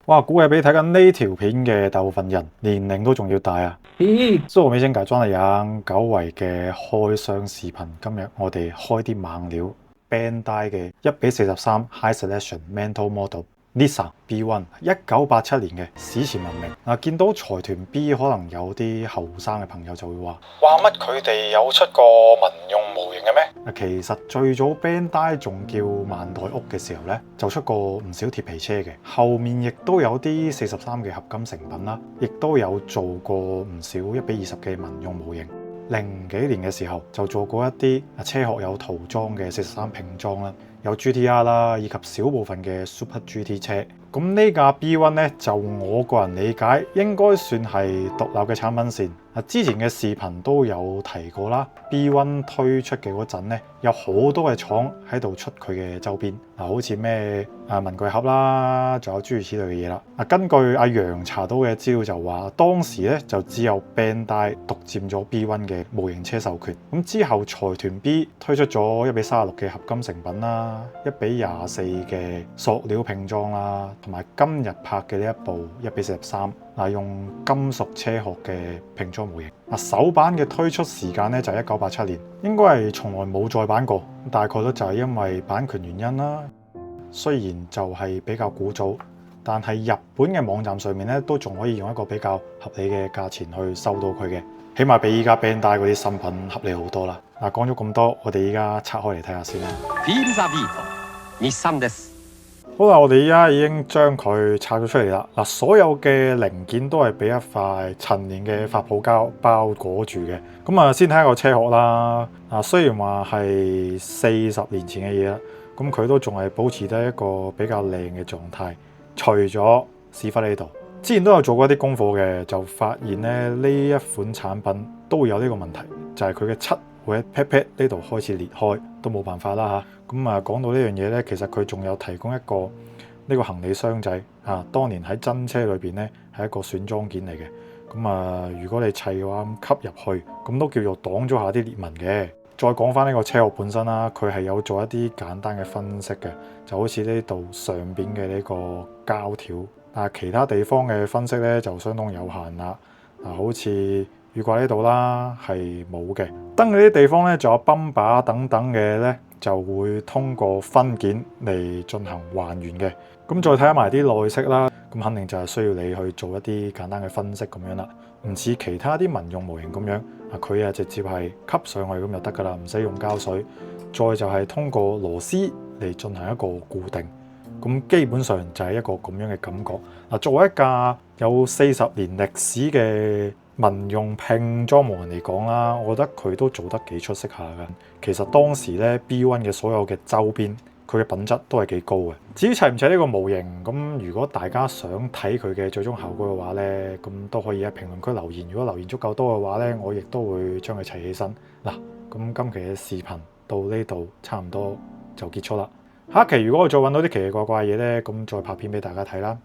哇，估計比睇緊呢條片嘅大部分人年齡都仲要大啊！所以我未先改裝嚟養久違嘅開箱視頻。今日我哋開啲猛料 Bandai 嘅1:43 High Selection Mental Model Nissan B1 1987年嘅史前文明。見到財團 B 可能有啲後生嘅朋友就會話乜佢哋有出過民用模型嘅咩？其實最早 Bandai 仲叫萬代屋嘅時候咧，就出過唔少鐵皮車嘅，後面亦都有啲43嘅合金成品啦，亦都有做過唔少1:20嘅民用模型。零幾年嘅時候就做過一啲車殼有塗裝嘅43拼裝啦，有 GTR 啦，以及小部分嘅 Super GT 車。咁呢架 B1 咧，就我個人理解應該算係獨立嘅產品線。之前嘅視頻都有提過啦。B1 推出嘅嗰陣咧，有好多嘅廠喺度出佢嘅周邊，好似咩文具盒啦，仲有諸如此類嘅嘢啦。根據阿楊查到嘅資料就話，當時咧就只有 Bandai 獨佔咗 B1 嘅模型車授權。咁之後財團 B 推出咗1:36嘅合金成品啦，1:24嘅塑料拼裝啦，同埋今日拍嘅呢一部1:43，用金屬車殼嘅拼裝模型。首版嘅推出時間咧就係1987年，應該係從來冇再版過，大概都就係因為版權原因啦。雖然就係比較古早，但係日本嘅網站上面咧都仲可以用一個比較合理嘅價錢去收到佢嘅，起碼比依家 Bandai 嗰啲新品合理好多啦。講咗咁多，我哋依家拆開嚟睇下先啦。好啦，我哋依家已經將佢拆咗出嚟啦。所有嘅零件都係俾一塊陳年嘅發泡膠包裹住嘅。咁先睇下個車殼啦。雖然話係40年前嘅嘢啦，咁佢都仲係保持得一個比較靚嘅狀態。除咗屎忽呢度，之前都有做過一啲功課嘅，就發現咧呢一款產品都會有呢個問題，就係佢嘅漆會喺 pat pat 呢度開始裂開，都冇辦法啦嚇。咁講到呢樣嘢咧，其實佢仲有提供一個呢個行李箱仔當年喺真車裏邊咧係一個選裝件嚟嘅。咁如果你砌嘅話，咁吸入去，咁都叫做擋咗下啲裂紋嘅。再講翻呢個車殼本身啦，佢係有做一啲簡單嘅分析嘅，就好似呢度上邊嘅呢個膠條，但係其他地方嘅分析咧就相當有限啦。好似雨刮呢度啦係冇嘅，燈嗰啲地方咧仲有泵把等等嘅咧，就會通過分件嚟進行還原嘅。咁再睇下埋啲內飾啦，咁肯定就係需要你去做一啲簡單嘅分析咁樣啦。唔似其他啲民用模型咁樣，佢直接係吸上去咁就得噶啦，唔使用膠水。再就係通過螺絲嚟進行一個固定。咁基本上就係一個咁樣嘅感覺。作為一架有40年歷史嘅民用拼裝模型嚟講啦，我覺得佢都做得幾出色下嘅。其實當時咧 B1 嘅所有嘅周邊，佢嘅品質都係幾高嘅。至於砌唔砌呢個模型，咁如果大家想睇佢嘅最終效果嘅話咧，咁都可以喺評論區留言。如果留言足夠多嘅話咧，我亦都會將佢砌起身。咁今期嘅視頻到呢度差唔多就結束啦。下一期如果我再揾到啲奇奇怪怪嘢咧，咁再拍片俾大家睇啦。